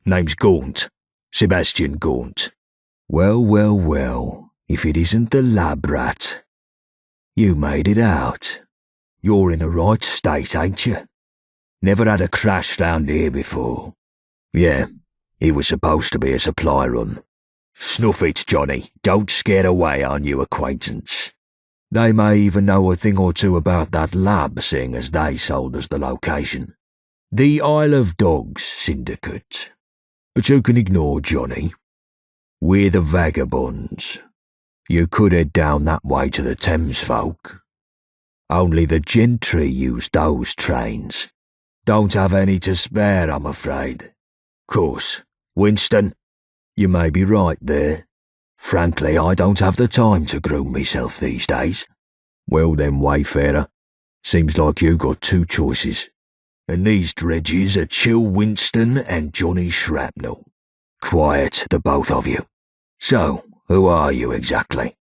Name's Gaunt. Sebastian Gaunt. Well, well, well, if it isn't the lab rat. You made it out. You're in a right state, ain't you? Never had a crash round here before. Yeah, it was supposed to be a supply run. Snuff it, Johnny. Don't scare away our new acquaintance. They may even know a thing or two about that lab, seeing as they sold us the location. The Isle of Dogs Syndicate. But you can ignore Johnny. We're the vagabonds. You could head down that way to the Thames folk. Only the gentry use those trains. Don't have any to spare, I'm afraid. Course, Winston, you may be right there. Frankly, I don't have the time to groom myself these days. Well then, wayfarer, seems like you got two choices. And these dredges are Chill Winston and Johnny Shrapnel. Quiet, the both of you. So, who are you exactly?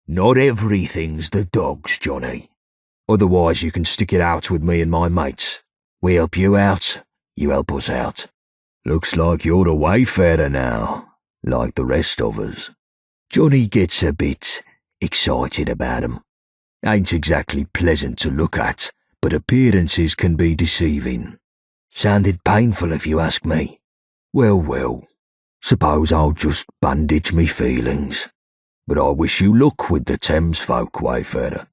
Not everything's the dogs, Johnny. Otherwise you can stick it out with me and my mates. We help you out, you help us out. Looks like you're a wayfarer now, like the rest of us. Johnny gets a bit excited about 'em. Ain't exactly pleasant to look at, but appearances can be deceiving. Sounded painful if you ask me. Well, well, suppose I'll just bandage me feelings. But I wish you luck with the Thames folk, wayfarer.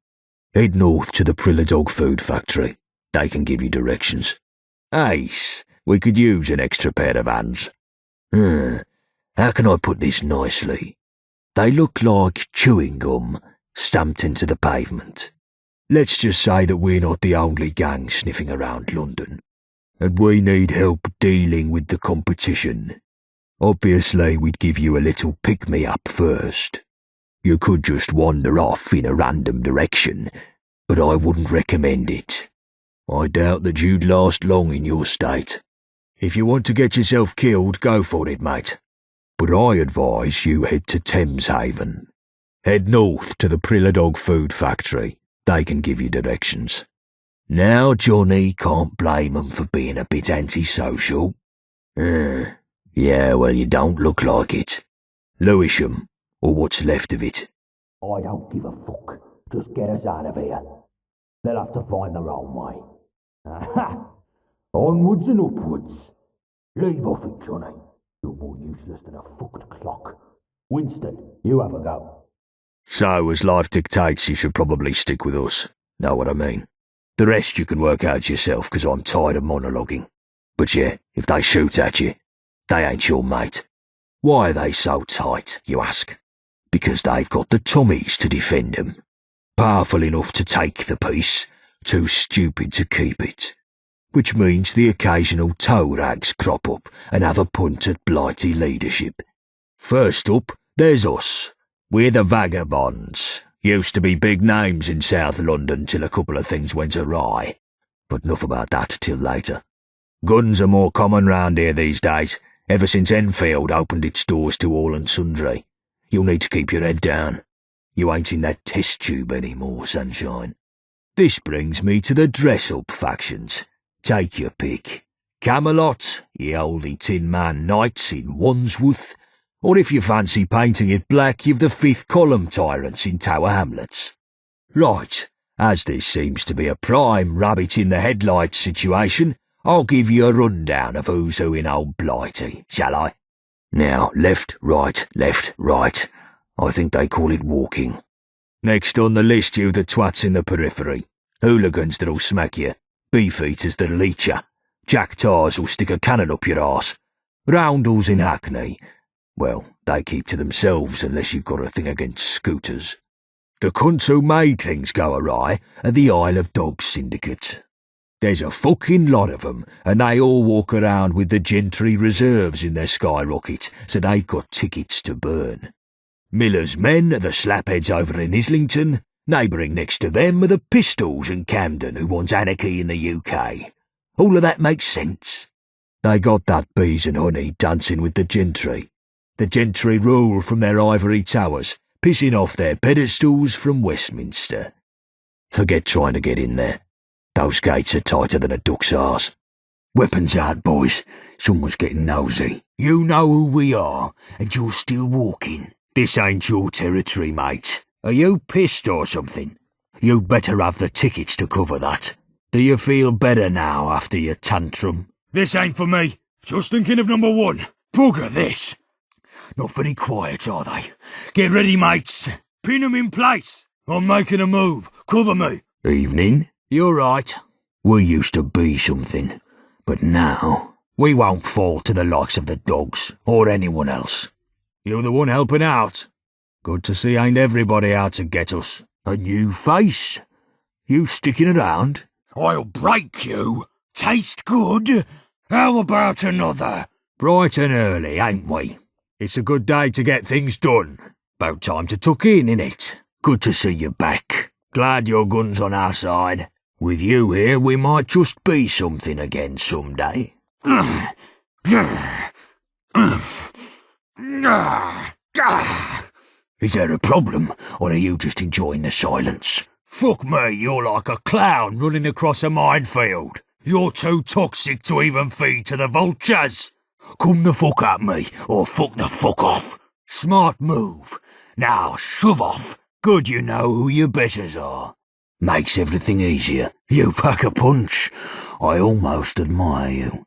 Head north to the Prilladog food factory. They can give you directions. Ace, we could use an extra pair of hands. How can I put this nicely? They look like chewing gum stamped into the pavement. Let's just say that we're not the only gang sniffing around London, and we need help dealing with the competition. Obviously, we'd give you a little pick-me-up first. You could just wander off in a random direction, but I wouldn't recommend it. I doubt that you'd last long in your state. If you want to get yourself killed, go for it, mate. But I advise you head to Thames Haven. Head north to the Prilladog food factory. They can give you directions. Now, Johnny, can't blame 'em for being a bit antisocial. Yeah, well, you don't look like it. Lewisham, or what's left of it. I don't give a fuck. Just get us out of here. They'll have to find their own way. Aha! Onwards and upwards. Leave off it, Johnny. You're more useless than a fucked clock. Winston, you have a go. So, as life dictates, you should probably stick with us. Know what I mean? The rest you can work out yourself, 'cause I'm tired of monologuing. But yeah, if they shoot at you, they ain't your mate. Why are they so tight, you ask? Because they've got the Tommies to defend them. Powerful enough to take the piece, too stupid to keep it. Which means the occasional toe rags crop up and have a punt at blighty leadership. First up, there's us. We're the Vagabonds. Used to be big names in South London till a couple of things went awry. But enough about that till later. Guns are more common round here these days, ever since Enfield opened its doors to all and sundry. You'll need to keep your head down. You ain't in that test tube anymore, sunshine. This brings me to the dress-up factions. Take your pick. Camelot, ye oldie Tin Man Knights in Wandsworth, or if you fancy painting it black, you've the fifth column tyrants in Tower Hamlets. Right, as this seems to be a prime rabbit-in-the-headlights situation, I'll give you a rundown of who's who in old Blighty, shall I? Now, left, right, I think they call it walking. Next on the list you've the twats in the periphery, hooligans that'll smack you, beefeaters that'll eat you, jack-tars who'll stick a cannon up your arse, roundels in Hackney. Well, they keep to themselves unless you've got a thing against scooters. The cunts who made things go awry are the Isle of Dogs Syndicate. There's a fucking lot of 'em, and they all walk around with the gentry reserves in their skyrocket, so they've got tickets to burn. Miller's men are the slapheads over in Islington. Neighbouring next to them are the Pistols in Camden who want anarchy in the UK. All of that makes sense. They got that bees and honey dancing with the gentry. The gentry rule from their ivory towers, pissing off their pedestals from Westminster. Forget trying to get in there. Those gates are tighter than a duck's arse. Weapons out, boys. Someone's getting nosy. You know who we are, and you're still walking. This ain't your territory, mate. Are you pissed or something? You'd better have the tickets to cover that. Do you feel better now after your tantrum? This ain't for me. Just thinking of number one. Bugger this. Not very quiet, are they? Get ready, mates. Pin 'em in place. I'm making a move. Cover me. Evening. You're right. We used to be something. But now, we won't fall to the likes of the dogs or anyone else. You're the one helping out. Good to see ain't everybody out to get us. A new face? You sticking around? I'll break you. Taste good? How about another? Bright and early, ain't we? It's a good day to get things done. About time to tuck in, innit? Good to see you back. Glad your gun's on our side. With you here, we might just be something again someday. Is there a problem, or are you just enjoying the silence? Fuck me, you're like a clown running across a minefield. You're too toxic to even feed to the vultures. Come the fuck at me, or fuck the fuck off. Smart move. Now shove off. Good you know who your betters are. Makes everything easier. You pack a punch. I almost admire you.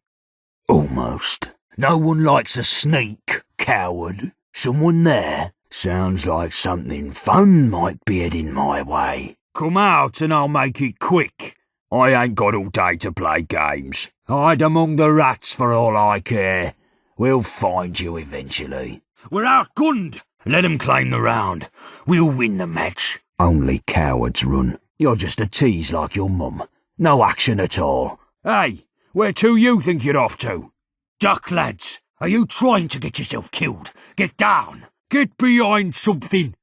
Almost. No one likes a sneak, coward. Someone there? Sounds like something fun might be heading my way. Come out and I'll make it quick. I ain't got all day to play games. Hide among the rats for all I care. We'll find you eventually. We're outgunned. Let 'em claim the round. We'll win the match. Only cowards run. You're just a tease like your mum. No action at all. Hey, where to you think you're off to? Duck, lads. Are you trying to get yourself killed? Get down. Get behind something.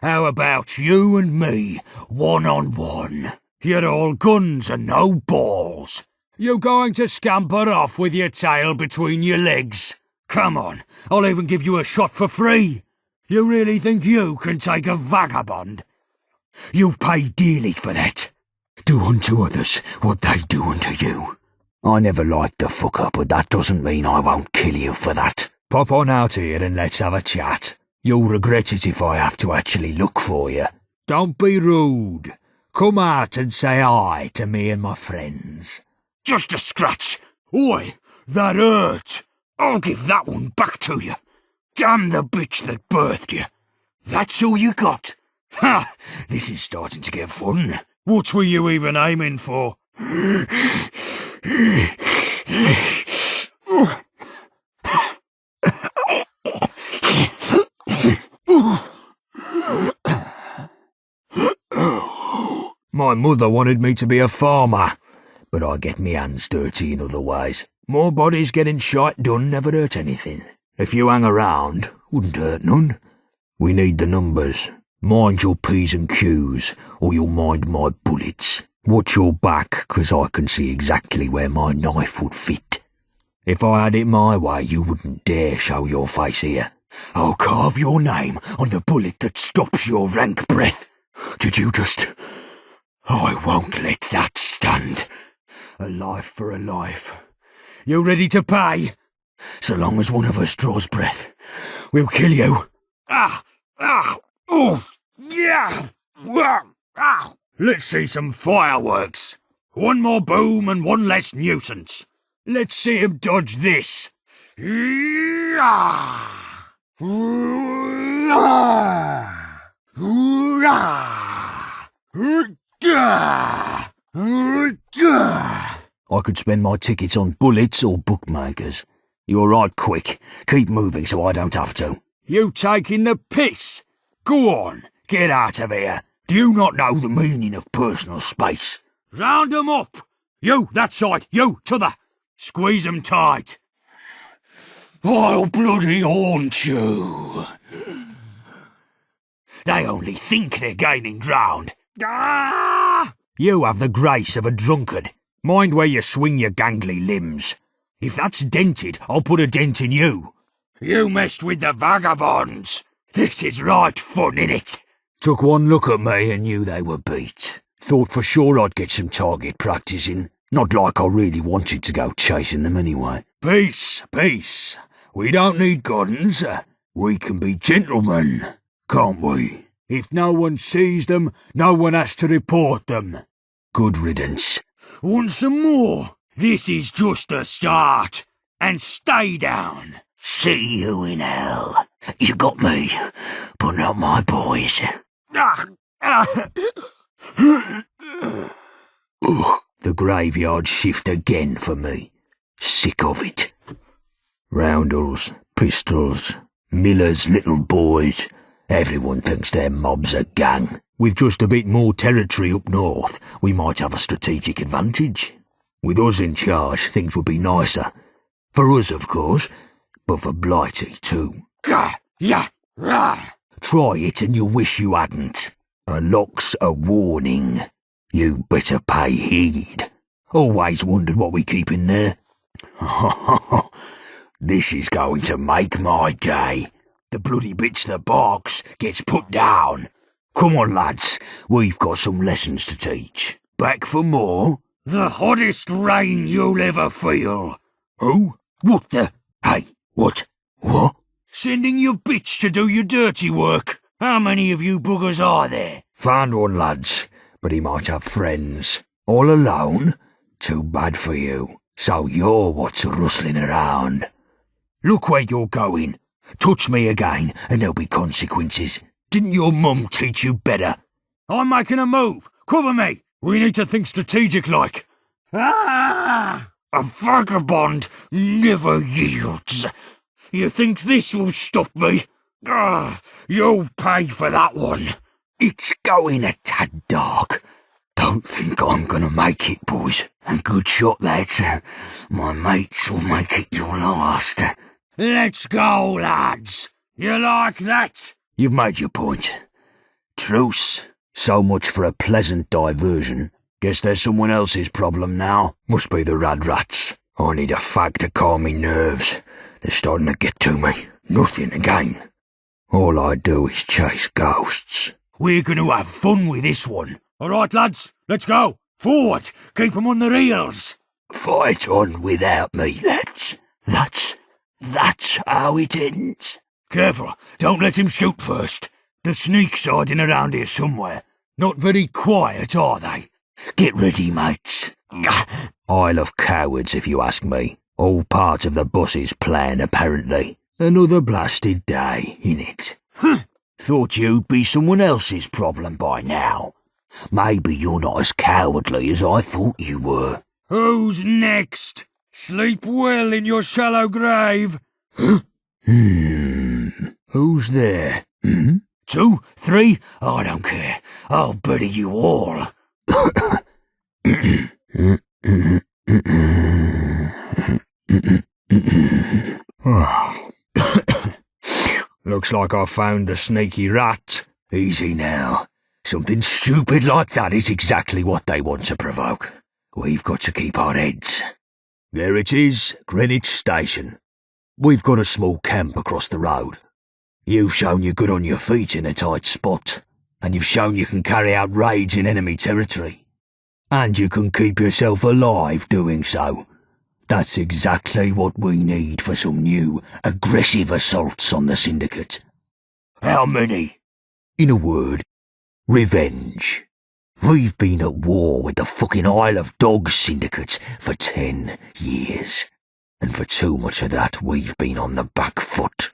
How about you and me, one-on-one? You're all guns and no balls. You going to scamper off with your tail between your legs? Come on, I'll even give you a shot for free. You really think you can take a vagabond? You pay dearly for that. Do unto others what they do unto you. I never liked the fuck up, but that doesn't mean I won't kill you for that. Pop on out here and let's have a chat. You'll regret it if I have to actually look for you. Don't be rude. Come out and say hi to me and my friends. Just a scratch. Oi, that hurt. I'll give that one back to you. Damn the bitch that birthed you. That's all you got. Ha! This is starting to get fun. What were you even aiming for? My mother wanted me to be a farmer, but I get me hands dirty in other ways. More bodies getting shite done never hurt anything. If you hang around, wouldn't hurt none. We need the numbers. Mind your P's and Q's, or you'll mind my bullets. Watch your back, 'cause I can see exactly where my knife would fit. If I had it my way, you wouldn't dare show your face here. I'll carve your name on the bullet that stops your rank breath. Did you just... I won't let that stand. A life for a life. You ready to pay? So long as one of us draws breath, we'll kill you. Oof, yeah, Let's see some fireworks. One more boom and one less nuisance. Let's see him dodge this. I could spend my tickets on bullets or bookmakers. You're right, quick. Keep moving so I don't have to. You taking the piss? Go on, get out of here. Do you not know the meaning of personal space? Round 'em up. You, that side. You, t'other. Squeeze 'em tight. I'll bloody haunt you. They only think they're gaining ground. You have the grace of a drunkard. Mind where you swing your gangly limbs. If that's dented, I'll put a dent in you. You messed with the vagabonds. This is right fun, innit? Took one look at me and knew they were beat. Thought for sure I'd get some target practice in. Not like I really wanted to go chasing them anyway. Peace, peace. We don't need guns. We can be gentlemen, can't we? If no one sees them, no one has to report them. Good riddance. Want some more? This is just the start. And stay down. See you in hell. You got me, but not my boys. Ugh, the graveyard shift again for me. Sick of it. Roundels, pistols, Miller's little boys. Everyone thinks their mob's a gang. With just a bit more territory up north, we might have a strategic advantage. With us in charge, things would be nicer. For us, of course, but for Blighty too. Try it and you'll wish you hadn't. A lock's a warning. You better pay heed. Always wondered what we keep in there. This is going to make my day. The bloody bitch that barks gets put down. Come on, lads, we've got some lessons to teach. Back for more? The hottest rain you'll ever feel. Who? What the? Hey, what? What? Sending your bitch to do your dirty work. How many of you buggers are there? Found one, lads, but he might have friends. All alone? Too bad for you. So you're what's rustling around. Look where you're going. Touch me again, and there'll be consequences. Didn't your mum teach you better? I'm making a move. Cover me. We need to think strategic like. Ah! A vagabond never yields. You think this will stop me? You'll pay for that one. It's going a tad dark. Don't think I'm gonna make it, boys. A good shot, lads. My mates will make it your last. Let's go, lads. You like that? You've made your point. Truce. So much for a pleasant diversion. Guess there's someone else's problem now. Must be the rats. I need a fag to calm me nerves. They're starting to get to me. Nothing again. All I do is chase ghosts. We're going to have fun with this one. All right, lads, let's go. Forward. Keep 'em on their heels. Fight on without me, lads. That's how it ends. Careful, don't let him shoot first. The sneaks hiding around here somewhere. Not very quiet, are they? Get ready, mates. Isle of cowards, if you ask me. All part of the boss's plan, apparently. Another blasted day, innit? Thought you'd be someone else's problem by now. Maybe you're not as cowardly as I thought you were. Who's next? Sleep well in your shallow grave. Who's there? 2, 3? I don't care. I'll bury you all. Looks like I found the sneaky rat. Easy now. Something stupid like that is exactly what they want to provoke. We've got to keep our heads. There it is, Greenwich Station. We've got a small camp across the road. You've shown you're good on your feet in a tight spot, and you've shown you can carry out raids in enemy territory. And you can keep yourself alive doing so. That's exactly what we need for some new, aggressive assaults on the Syndicate. How many? In a word, revenge. We've been at war with the fucking Isle of Dogs Syndicate for 10 years. And for too much of that, we've been on the back foot.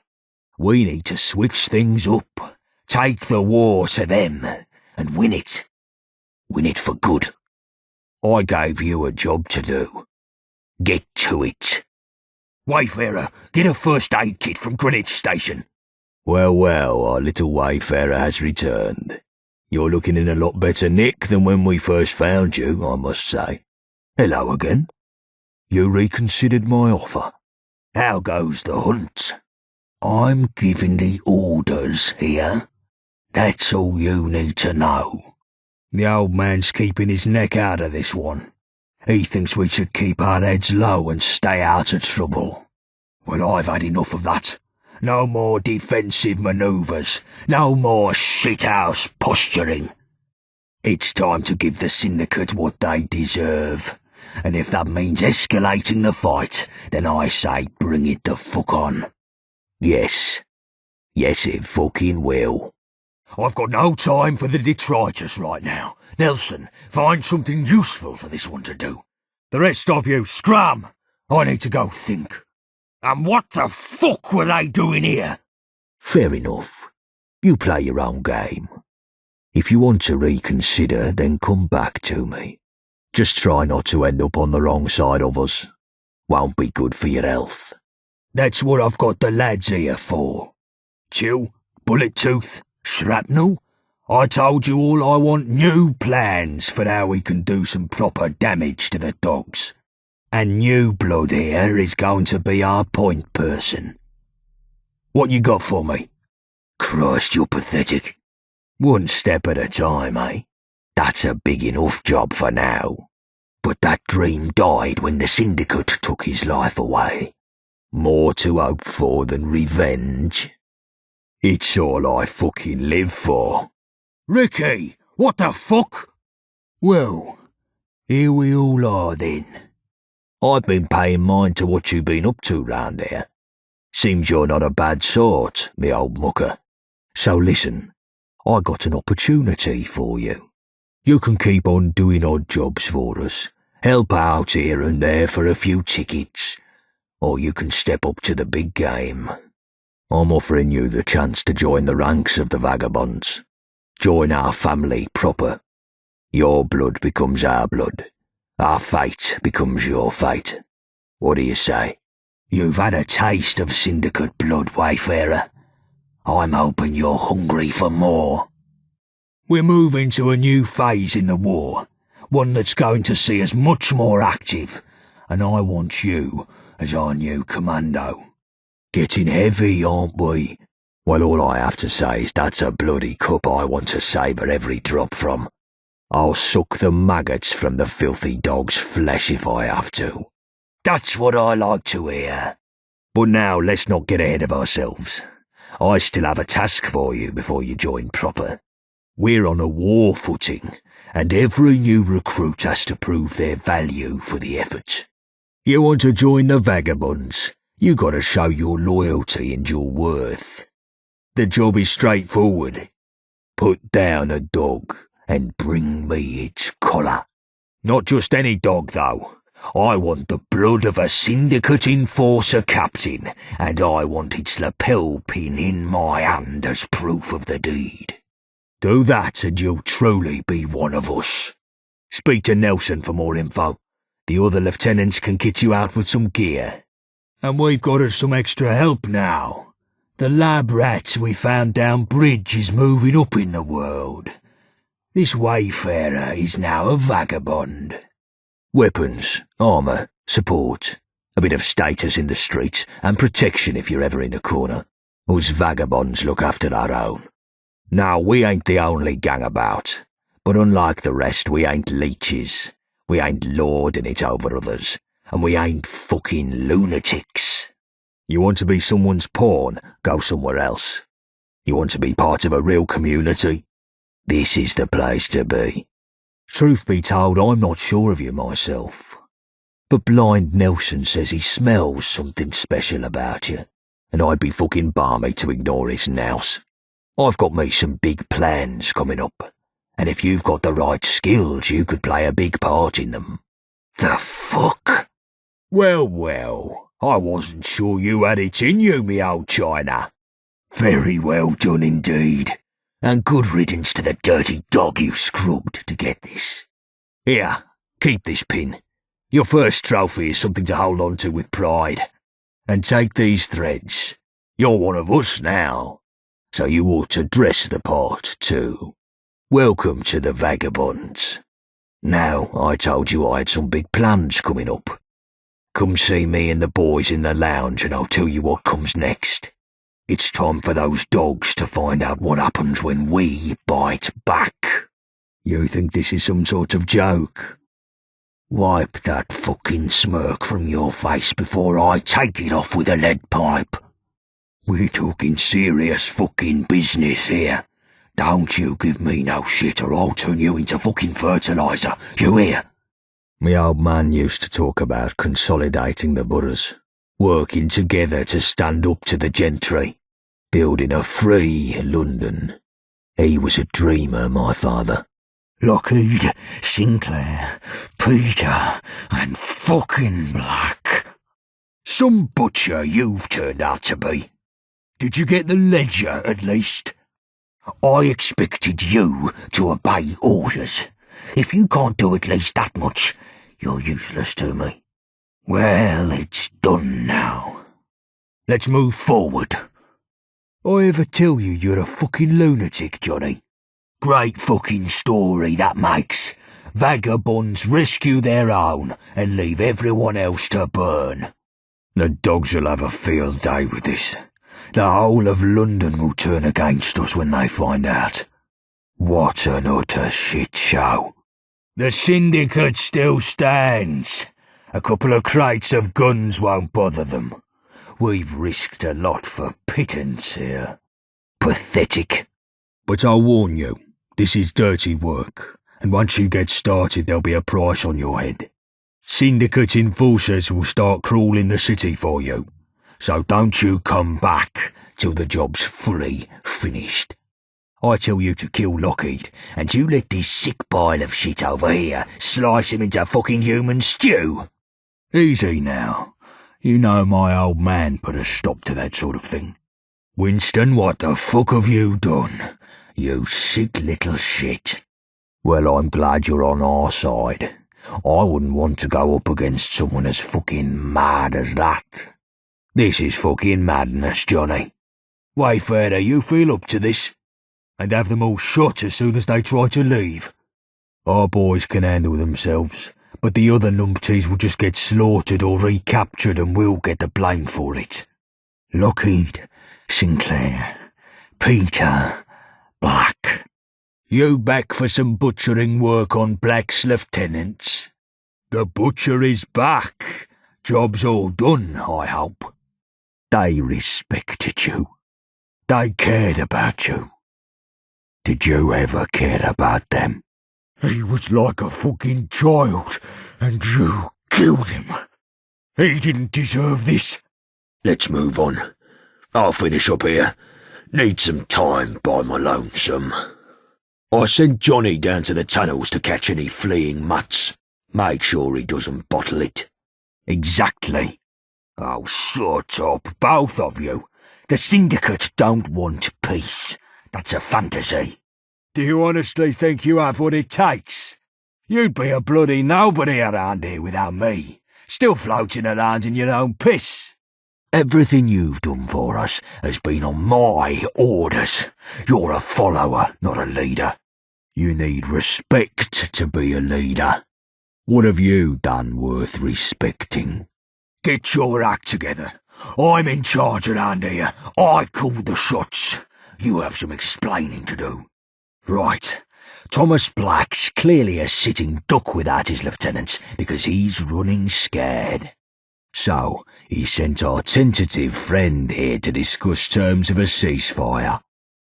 We need to switch things up, take the war to them, and win it. Win it for good. I gave you a job to do. Get to it. Wayfarer, get a first aid kit from Greenwich Station. Well, our little Wayfarer has returned. You're looking in a lot better nick than when we first found you, I must say. Hello again. You reconsidered my offer. How goes the hunt? I'm giving the orders here. That's all you need to know. The old man's keeping his neck out of this one. He thinks we should keep our heads low and stay out of trouble. Well, I've had enough of that. No more defensive manoeuvres. No more shithouse posturing. It's time to give the Syndicate what they deserve. And if that means escalating the fight, then I say bring it the fuck on. Yes. Yes, it fucking will. I've got no time for the detritus right now. Nelson, find something useful for this one to do. The rest of you, scram! I need to go think. And what the fuck were they doing here? Fair enough. You play your own game. If you want to reconsider, then come back to me. Just try not to end up on the wrong side of us. Won't be good for your health. That's what I've got the lads here for. Chew, bullet tooth, shrapnel. I told you all I want new plans for how we can do some proper damage to the dogs. And new blood here is going to be our point person. What you got for me? Christ, you're pathetic. One step at a time, eh? That's a big enough job for now. But that dream died when the Syndicate took his life away. More to hope for than revenge. It's all I fucking live for. Ricky, what the fuck? Well, here we all are then. I've been paying mind to what you've been up to round here. Seems you're not a bad sort, me old mucker. So listen, I got an opportunity for you. You can keep on doing odd jobs for us, help out here and there for a few tickets, or you can step up to the big game. I'm offering you the chance to join the ranks of the vagabonds. Join our family proper. Your blood becomes our blood. Our fate becomes your fate. What do you say? You've had a taste of Syndicate blood, Wayfarer. I'm hoping you're hungry for more. We're moving to a new phase in the war, one that's going to see us much more active, and I want you as our new commando. Getting heavy, aren't we? Well, all I have to say is that's a bloody cup I want to savour every drop from. I'll suck the maggots from the filthy dog's flesh if I have to. That's what I like to hear. But now let's not get ahead of ourselves. I still have a task for you before you join proper. We're on a war footing, and every new recruit has to prove their value for the effort. You want to join the vagabonds, you gotta show your loyalty and your worth. The job is straightforward. Put down a dog and bring me its collar. Not just any dog, though. I want the blood of a Syndicate enforcer captain, and I want its lapel pin in my hand as proof of the deed. Do that and you'll truly be one of us. Speak to Nelson for more info. The other lieutenants can get you out with some gear. And we've got us some extra help now. The lab rat we found down bridge is moving up in the world. This Wayfarer is now a vagabond. Weapons, armour, support, a bit of status in the streets, and protection if you're ever in a corner. Us vagabonds look after our own. Now, we ain't the only gang about, but unlike the rest, we ain't leeches. We ain't lording it over others, and we ain't fucking lunatics. You want to be someone's pawn, go somewhere else. You want to be part of a real community? This is the place to be. Truth be told, I'm not sure of you myself. But Blind Nelson says he smells something special about you, and I'd be fucking balmy to ignore his nous. I've got me some big plans coming up, and if you've got the right skills, you could play a big part in them. The fuck? Well, I wasn't sure you had it in you, me old China. Very well done indeed. And good riddance to the dirty dog you scrubbed to get this. Here, keep this pin. Your first trophy is something to hold on to with pride. And take these threads. You're one of us now, so you ought to dress the part too. Welcome to the vagabonds. Now, I told you I had some big plans coming up. Come see me and the boys in the lounge and I'll tell you what comes next. It's time for those dogs to find out what happens when we bite back. You think this is some sort of joke? Wipe that fucking smirk from your face before I take it off with a lead pipe. We're talking serious fucking business here. Don't you give me no shit or I'll turn you into fucking fertilizer, you hear? Me old man used to talk about consolidating the boroughs, working together to stand up to the gentry, building a free London. He was a dreamer, my father. Lockheed, Sinclair, Peter, and fucking Black. Some butcher you've turned out to be. Did you get the ledger, at least? I expected you to obey orders. If you can't do at least that much, you're useless to me. Well, it's done now. Let's move forward. I ever tell you you're a fucking lunatic, Johnny? Great fucking story that makes. Vagabonds rescue their own and leave everyone else to burn. The dogs will have a field day with this. The whole of London will turn against us when they find out. What an utter shit show. The syndicate still stands. A couple of crates of guns won't bother them. We've risked a lot for pittance here. Pathetic. But I'll warn you, this is dirty work, and once you get started there'll be a price on your head. Syndicate enforcers will start crawling the city for you, so don't you come back till the job's fully finished. I tell you to kill Lockheed, and you let this sick pile of shit over here slice him into fucking human stew. Easy now. You know my old man put a stop to that sort of thing. Winston, what the fuck have you done? You sick little shit. Well, I'm glad you're on our side. I wouldn't want to go up against someone as fucking mad as that. This is fucking madness, Johnny. Wayfarer, you feel up to this? And have them all shot as soon as they try to leave. Our boys can handle themselves, but the other numpties will just get slaughtered or recaptured and we'll get the blame for it. Lockheed, Sinclair, Peter, Black. You back for some butchering work on Black's lieutenants? The butcher is back. Job's all done, I hope. They respected you. They cared about you. Did you ever care about them? He was like a fucking child, and you killed him. He didn't deserve this. Let's move on. I'll finish up here. Need some time by my lonesome. I sent Johnny down to the tunnels to catch any fleeing mutts. Make sure he doesn't bottle it. Exactly. Oh, shut up, both of you. The syndicate don't want peace. That's a fantasy. Do you honestly think you have what it takes? You'd be a bloody nobody around here without me, still floating around in your own piss. Everything you've done for us has been on my orders. You're a follower, not a leader. You need respect to be a leader. What have you done worth respecting? Get your act together. I'm in charge around here. I call the shots. You have some explaining to do. Right. Thomas Black's clearly a sitting duck without his lieutenants because he's running scared. So, he sent our tentative friend here to discuss terms of a ceasefire.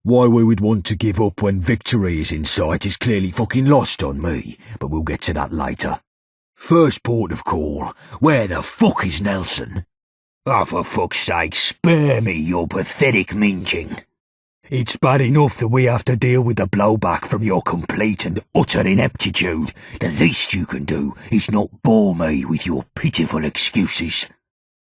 Why we would want to give up when victory is in sight is clearly fucking lost on me, but we'll get to that later. First port of call, where the fuck is Nelson? Oh, for fuck's sake, spare me your pathetic minching. It's bad enough that we have to deal with the blowback from your complete and utter ineptitude. The least you can do is not bore me with your pitiful excuses.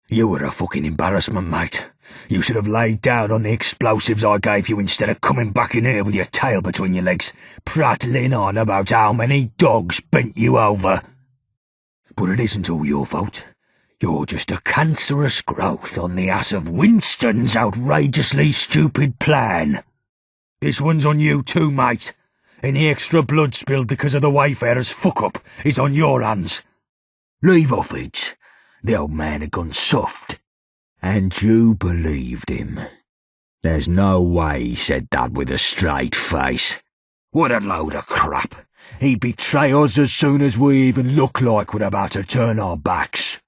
You were a fucking embarrassment, mate. You should have laid down on the explosives I gave you instead of coming back in here with your tail between your legs, prattling on about how many dogs bent you over. But it isn't all your fault. You're just a cancerous growth on the ass of Winston's outrageously stupid plan. This one's on you too, mate. Any extra blood spilled because of the Wayfarer's fuck-up is on your hands. Leave off it. The old man had gone soft. And you believed him. There's no way he said that with a straight face. What a load of crap. He'd betray us as soon as we even look like we're about to turn our backs.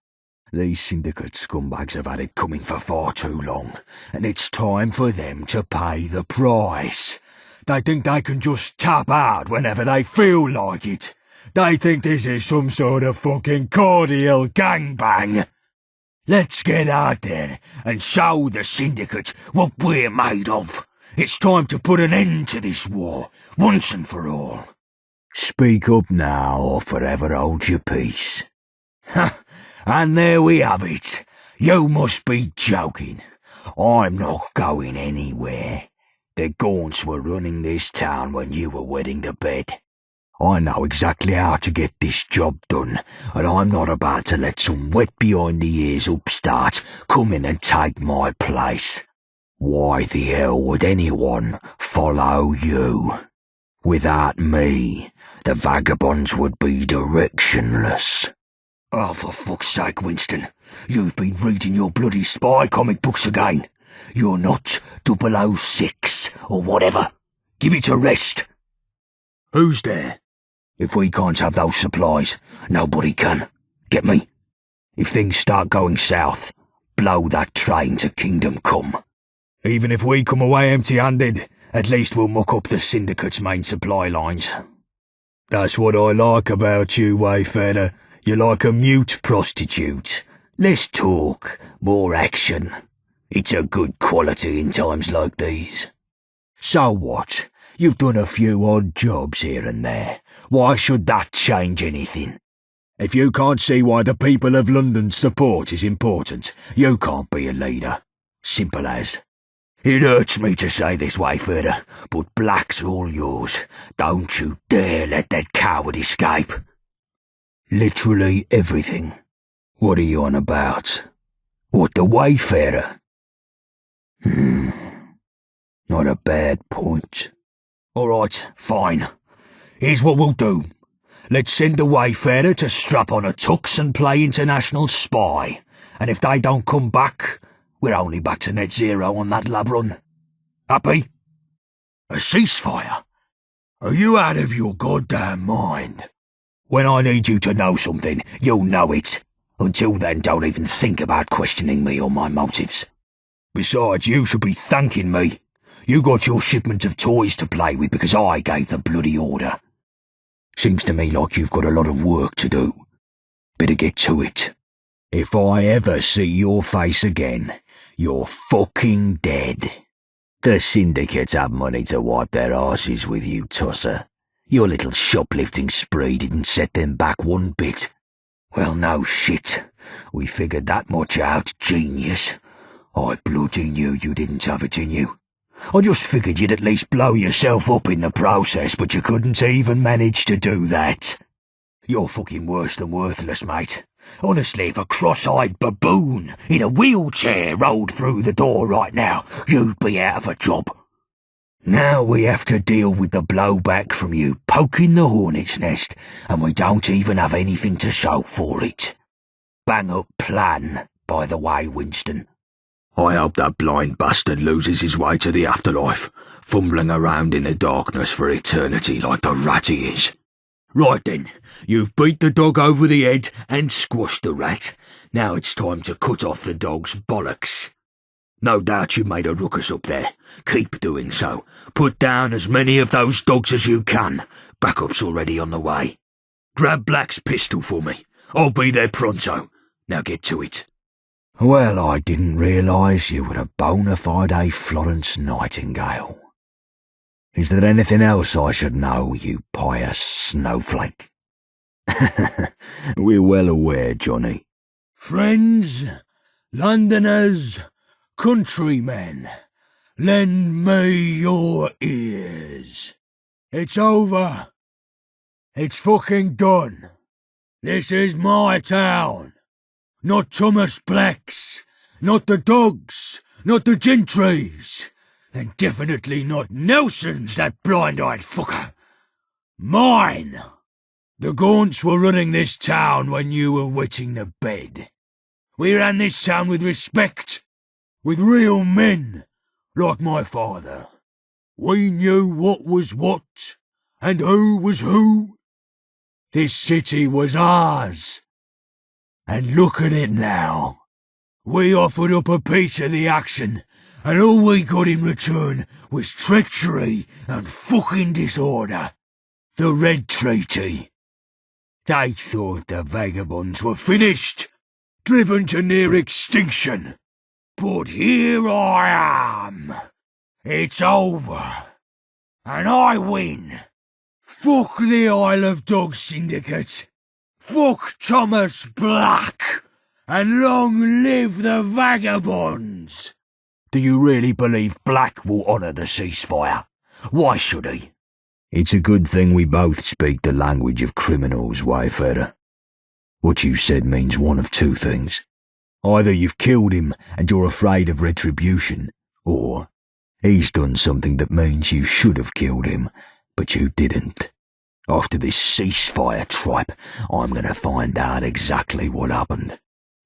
These syndicate scumbags have had it coming for far too long, and it's time for them to pay the price. They think they can just tap out whenever they feel like it. They think this is some sort of fucking cordial gangbang. Let's get out there and show the syndicate what we're made of. It's time to put an end to this war, once and for all. Speak up now or forever hold your peace. Ha! And there we have it. You must be joking. I'm not going anywhere. The Gaunts were running this town when you were wetting the bed. I know exactly how to get this job done, and I'm not about to let some wet behind the ears upstart come in and take my place. Why the hell would anyone follow you? Without me, the vagabonds would be directionless. Oh, for fuck's sake, Winston. You've been reading your bloody spy comic books again. You're not 006 or whatever. Give it a rest. Who's there? If we can't have those supplies, nobody can. Get me? If things start going south, blow that train to Kingdom Come. Even if we come away empty-handed, at least we'll muck up the Syndicate's main supply lines. That's what I like about you, Wayfarer. You're like a mute prostitute. Less talk, more action. It's a good quality in times like these. So what? You've done a few odd jobs here and there. Why should that change anything? If you can't see why the people of London's support is important, you can't be a leader. Simple as. It hurts me to say this, Wayfarer, but Black's all yours. Don't you dare let that coward escape. Literally everything. What are you on about? What, the Wayfarer? Not a bad point. All right, fine. Here's what we'll do. Let's send the Wayfarer to strap on a tux and play international spy. And if they don't come back, we're only back to net zero on that lab run. Happy? A ceasefire? Are you out of your goddamn mind? When I need you to know something, you'll know it. Until then, don't even think about questioning me or my motives. Besides, you should be thanking me. You got your shipment of toys to play with because I gave the bloody order. Seems to me like you've got a lot of work to do. Better get to it. If I ever see your face again, you're fucking dead. The Syndicate have money to wipe their arses with you, Tosser. Your little shoplifting spree didn't set them back one bit. Well, no shit. We figured that much out, genius. I bloody knew you didn't have it in you. I just figured you'd at least blow yourself up in the process, but you couldn't even manage to do that. You're fucking worse than worthless, mate. Honestly, if a cross-eyed baboon in a wheelchair rolled through the door right now, you'd be out of a job. Now we have to deal with the blowback from you poking the hornet's nest, and we don't even have anything to show for it. Bang up plan, by the way, Winston. I hope that blind bastard loses his way to the afterlife, fumbling around in the darkness for eternity like the rat he is. Right then, you've beat the dog over the head and squashed the rat. Now it's time to cut off the dog's bollocks. No doubt you made a ruckus up there. Keep doing so. Put down as many of those dogs as you can. Backup's already on the way. Grab Black's pistol for me. I'll be there pronto. Now get to it. Well, I didn't realise you were a bona fide Florence Nightingale. Is there anything else I should know, you pious snowflake? We're well aware, Johnny. Friends, Londoners, countrymen, lend me your ears. It's over. It's fucking done. This is my town. Not Thomas Black's, not the dogs, not the gentries, and definitely not Nelson's, that blind-eyed fucker. Mine! The Gaunts were running this town when you were wetting the bed. We ran this town with respect, with real men, like my father. We knew what was what, and who was who. This city was ours. And look at it now. We offered up a piece of the action, and all we got in return was treachery and fucking disorder. The Red Treaty. They thought the vagabonds were finished, driven to near extinction. But here I am. It's over. And I win. Fuck the Isle of Dogs Syndicate. Fuck Thomas Black. And long live the vagabonds. Do you really believe Black will honour the ceasefire? Why should he? It's a good thing we both speak the language of criminals, Wayfarer. What you said means one of two things. Either you've killed him and you're afraid of retribution, or he's done something that means you should have killed him, but you didn't. After this ceasefire tripe, I'm going to find out exactly what happened.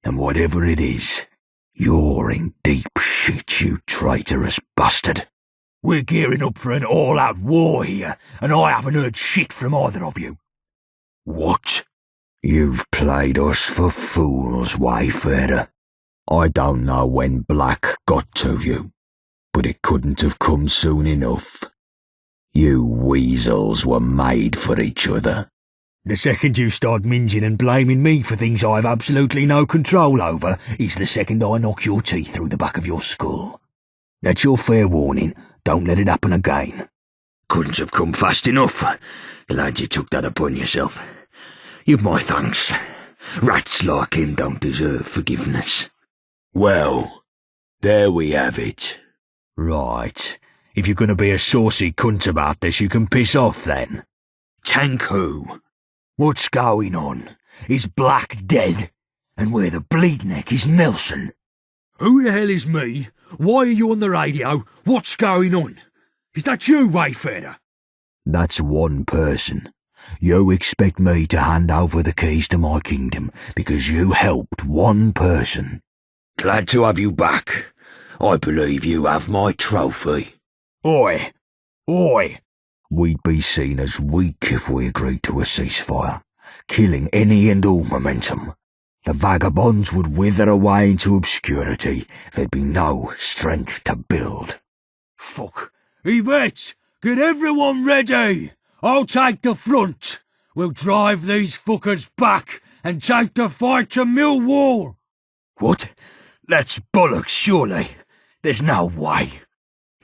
And whatever it is, you're in deep shit, you traitorous bastard. We're gearing up for an all-out war here, and I haven't heard shit from either of you. What? You've played us for fools, Wayfarer. I don't know when Black got to you, but it couldn't have come soon enough. You weasels were made for each other. The second you start whinging and blaming me for things I have absolutely no control over is the second I knock your teeth through the back of your skull. That's your fair warning. Don't let it happen again. Couldn't have come fast enough. Glad you took that upon yourself. You've my thanks. Rats like him don't deserve forgiveness. Well, there we have it. Right. If you're going to be a saucy cunt about this, you can piss off then. Tank who? What's going on? Is Black dead? And where the bleed neck is Nelson? Who the hell is me? Why are you on the radio? What's going on? Is that you, Wayfarer? That's one person. You expect me to hand over the keys to my kingdom because you helped one person. Glad to have you back. I believe you have my trophy. Oi! We'd be seen as weak if we agreed to a ceasefire, killing any and all momentum. The vagabonds would wither away into obscurity. There'd be no strength to build. Fuck. Yvette, get everyone ready. I'll take the front. We'll drive these fuckers back and take the fight to Millwall. What? That's bollocks, surely. There's no way.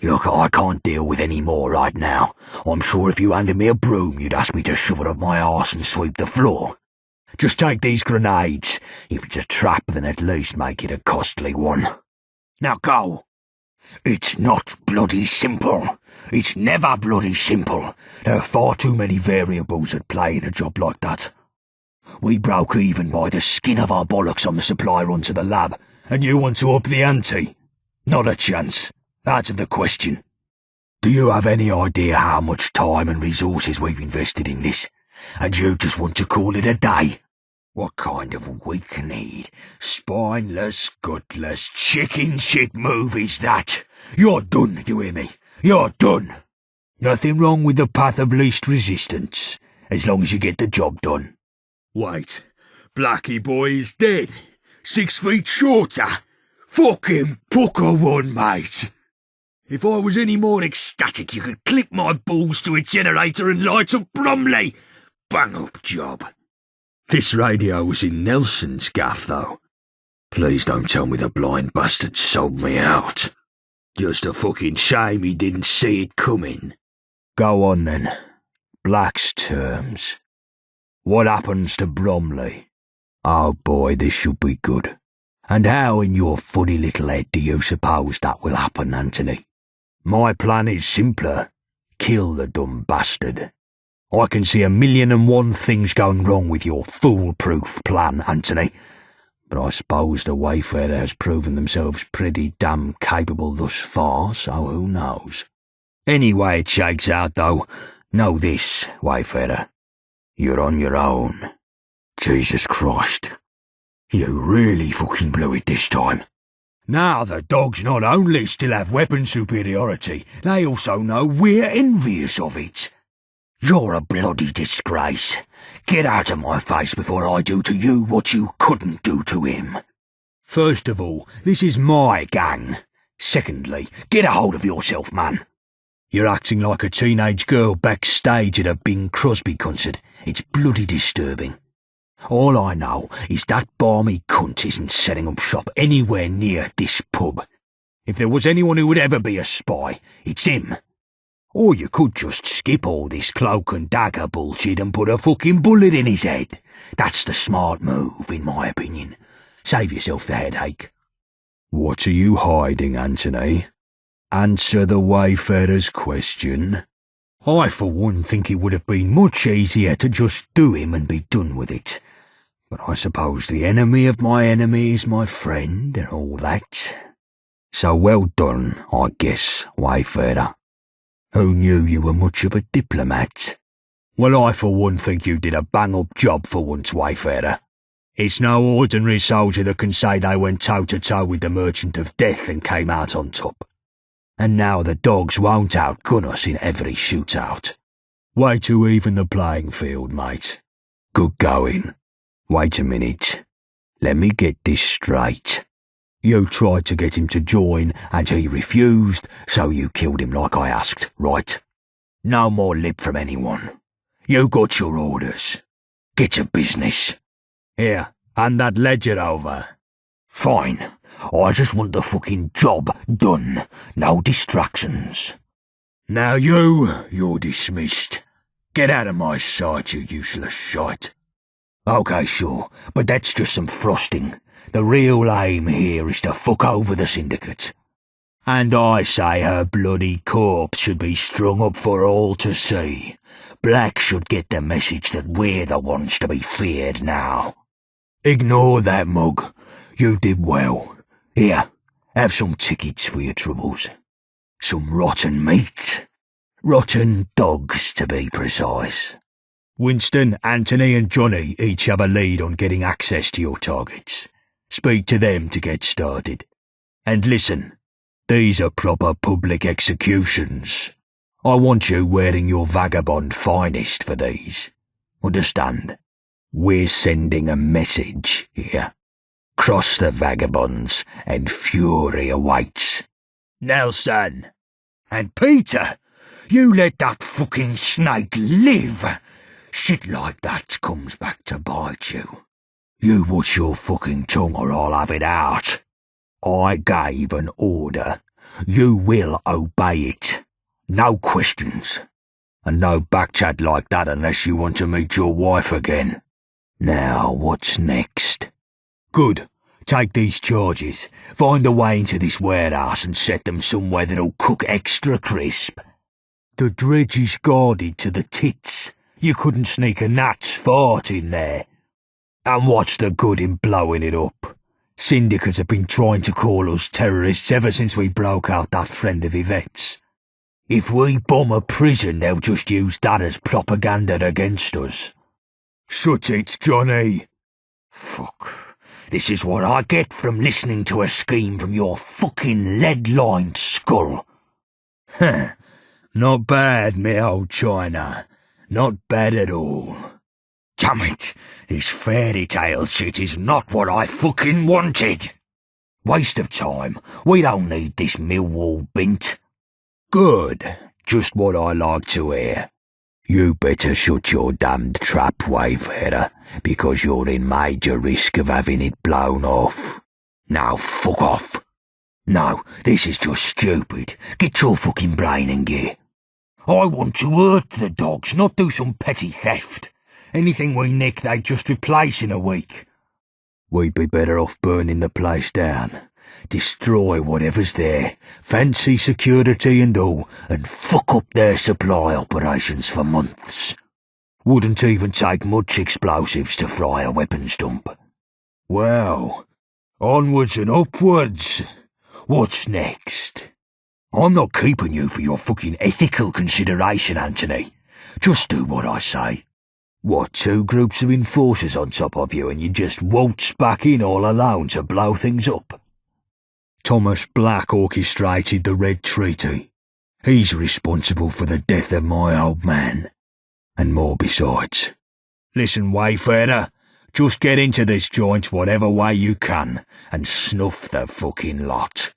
Look, I can't deal with any more right now. I'm sure if you handed me a broom, you'd ask me to shove it up my arse and sweep the floor. Just take these grenades. If it's a trap, then at least make it a costly one. Now go. It's not bloody simple. It's never bloody simple. There are far too many variables at play in a job like that. We broke even by the skin of our bollocks on the supply run to the lab, and you want to up the ante? Not a chance. Out of the question. Do you have any idea how much time and resources we've invested in this, and you just want to call it a day? What kind of weak-kneed, spineless, gutless, chicken shit move is that? You're done, you hear me? You're done. Nothing wrong with the path of least resistance, as long as you get the job done. Wait, Blackie boy is dead. 6 feet shorter. Fucking pucker one, mate. If I was any more ecstatic, you could clip my balls to a generator and light up Bromley. Bang up job. This radio was in Nelson's gaff, though. Please don't tell me the blind bastard sold me out. Just a fucking shame he didn't see it coming. Go on then. Black's terms. What happens to Bromley? Oh boy, this should be good. And how in your funny little head do you suppose that will happen, Anthony? My plan is simpler. Kill the dumb bastard. I can see 1,000,001 things going wrong with your foolproof plan, Anthony. But I suppose the Wayfarer has proven themselves pretty damn capable thus far, so who knows? Anyway it shakes out, though, know this, Wayfarer. You're on your own. Jesus Christ. You really fucking blew it this time. Now the dogs not only still have weapon superiority, they also know we're envious of it. You're a bloody disgrace. Get out of my face before I do to you what you couldn't do to him. First of all, this is my gang. Secondly, get a hold of yourself, man. You're acting like a teenage girl backstage at a Bing Crosby concert. It's bloody disturbing. All I know is that barmy cunt isn't setting up shop anywhere near this pub. If there was anyone who would ever be a spy, it's him. Or you could just skip all this cloak and dagger bullshit and put a fucking bullet in his head. That's the smart move, in my opinion. Save yourself the headache. What are you hiding, Anthony? Answer the wayfarer's question. I, for one, think it would have been much easier to just do him and be done with it. But I suppose the enemy of my enemy is my friend and all that. So well done, I guess, wayfarer. Who knew you were much of a diplomat? Well, I for one think you did a bang-up job for once, wayfarer. It's no ordinary soldier that can say they went toe-to-toe with the Merchant of Death and came out on top. And now the dogs won't outgun us in every shootout. Way to even the playing field, mate. Good going. Wait a minute. Let me get this straight. You tried to get him to join, and he refused, so you killed him like I asked, right? No more lip from anyone. You got your orders. Get to business. Here, hand that ledger over. Fine. I just want the fucking job done. No distractions. Now you're dismissed. Get out of my sight, you useless shite. Okay, sure, but that's just some frosting. The real aim here is to fuck over the syndicate. And I say her bloody corpse should be strung up for all to see. Black should get the message that we're the ones to be feared now. Ignore that mug. You did well. Here, have some tickets for your troubles. Some rotten meat. Rotten dogs, to be precise. Winston, Anthony and Johnny each have a lead on getting access to your targets. Speak to them to get started. And listen, these are proper public executions. I want you wearing your vagabond finest for these. Understand? We're sending a message here. Cross the vagabonds and fury awaits. Nelson! And Peter! You let that fucking snake live! Shit like that comes back to bite you. You watch your fucking tongue or I'll have it out. I gave an order. You will obey it. No questions. And no backchat like that unless you want to meet your wife again. Now, what's next? Good. Take these charges. Find a way into this warehouse and set them somewhere that'll cook extra crisp. The dredge is guarded to the tits. You couldn't sneak a gnat's fart in there. And what's the good in blowing it up? Syndicates have been trying to call us terrorists ever since we broke out that friend of Yvette's. If we bomb a prison, they'll just use that as propaganda against us. Shut it, Johnny. Fuck. This is what I get from listening to a scheme from your fucking lead-lined skull. Huh. Not bad, me old China. Not bad at all. Damn it, this fairy tale shit is not what I fucking wanted. Waste of time. We don't need this Millwall bint. Good. Just what I like to hear. You better shut your damned trap, wayfarer, because you're in major risk of having it blown off. Now fuck off. No, this is just stupid. Get your fucking brain in gear. I want to hurt the dogs, not do some petty theft. Anything we nick, they'd just replace in a week. We'd be better off burning the place down. Destroy whatever's there, fancy security and all, and fuck up their supply operations for months. Wouldn't even take much explosives to fry a weapons dump. Well, onwards and upwards. What's next? I'm not keeping you for your fucking ethical consideration, Anthony. Just do what I say. What, 2 groups of enforcers on top of you and you just waltz back in all alone to blow things up? Thomas Black orchestrated the Red Treaty. He's responsible for the death of my old man. And more besides. Listen, Wayfarer, just get into this joint whatever way you can and snuff the fucking lot.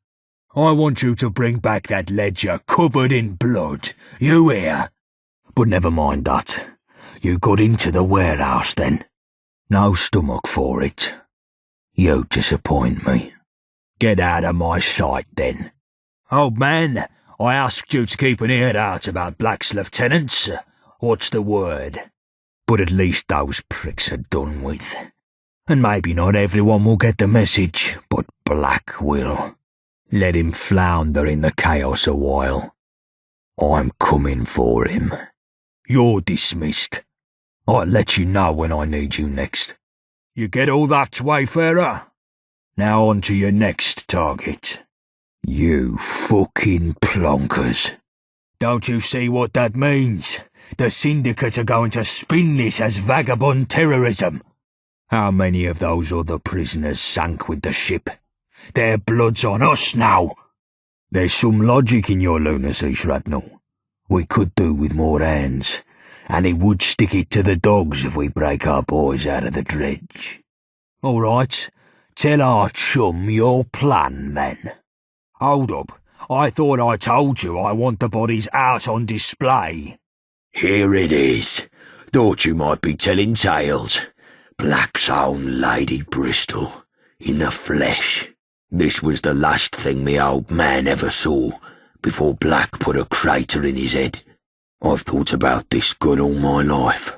I want you to bring back that ledger covered in blood, you hear? But never mind that. You got into the warehouse then. No stomach for it. You disappoint me. Get out of my sight then. Old man, I asked you to keep an ear out about Black's lieutenants. What's the word? But at least those pricks are done with. And maybe not everyone will get the message, but Black will. Let him flounder in the chaos a while. I'm coming for him. You're dismissed. I'll let you know when I need you next. You get all that, Wayfarer? Now on to your next target. You fucking plonkers. Don't you see what that means? The Syndicate are going to spin this as vagabond terrorism. How many of those other prisoners sank with the ship? Their blood's on us now. There's some logic in your lunacy, Shrapnel. We could do with more hands, and it would stick it to the dogs if we break our boys out of the dredge. All right, tell our chum your plan, then. Hold up, I thought I told you I want the bodies out on display. Here it is. Thought you might be telling tales. Black's own Lady Bristol, in the flesh. This was the last thing me old man ever saw, before Black put a crater in his head. I've thought about this gun all my life.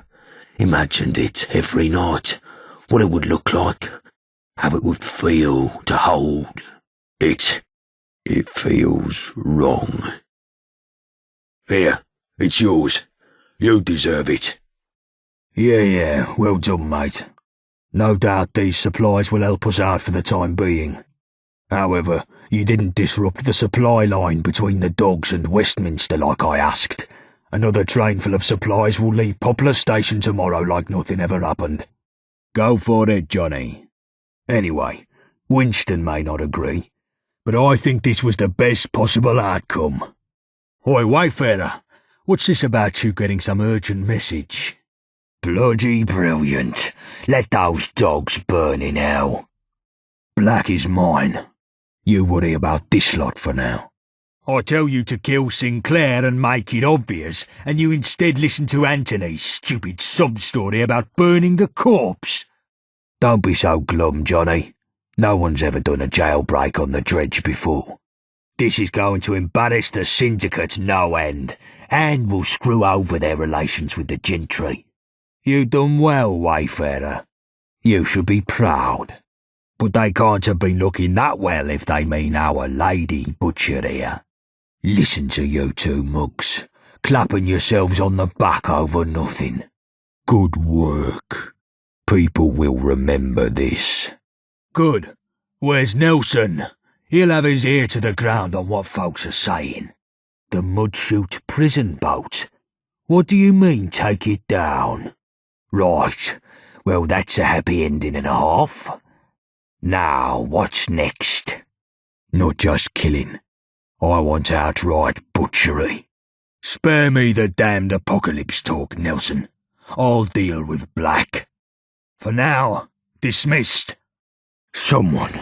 Imagined it every night, what it would look like, how it would feel to hold. It feels wrong. Here, it's yours. You deserve it. Yeah, well done, mate. No doubt these supplies will help us out for the time being. However, you didn't disrupt the supply line between the dogs and Westminster like I asked. Another train full of supplies will leave Poplar Station tomorrow like nothing ever happened. Go for it, Johnny. Anyway, Winston may not agree, but I think this was the best possible outcome. Oi, Wayfarer, what's this about you getting some urgent message? Bloody brilliant. Let those dogs burn in hell. Black is mine. You worry about this lot for now. I tell you to kill Sinclair and make it obvious, and you instead listen to Anthony's stupid sob story about burning the corpse. Don't be so glum, Johnny. No one's ever done a jailbreak on the dredge before. This is going to embarrass the Syndicate no end, and will screw over their relations with the gentry. You done well, Wayfarer. You should be proud. But they can't have been looking that well if they mean our lady butcher here. Listen to you two mugs, clapping yourselves on the back over nothing. Good work. People will remember this. Good. Where's Nelson? He'll have his ear to the ground on what folks are saying. The Mudchute prison boat? What do you mean, take it down? Right. Well, that's a happy ending and a half. Now, what's next? Not just killing. I want outright butchery. Spare me the damned apocalypse talk, Nelson. I'll deal with Black. For now, dismissed. Someone,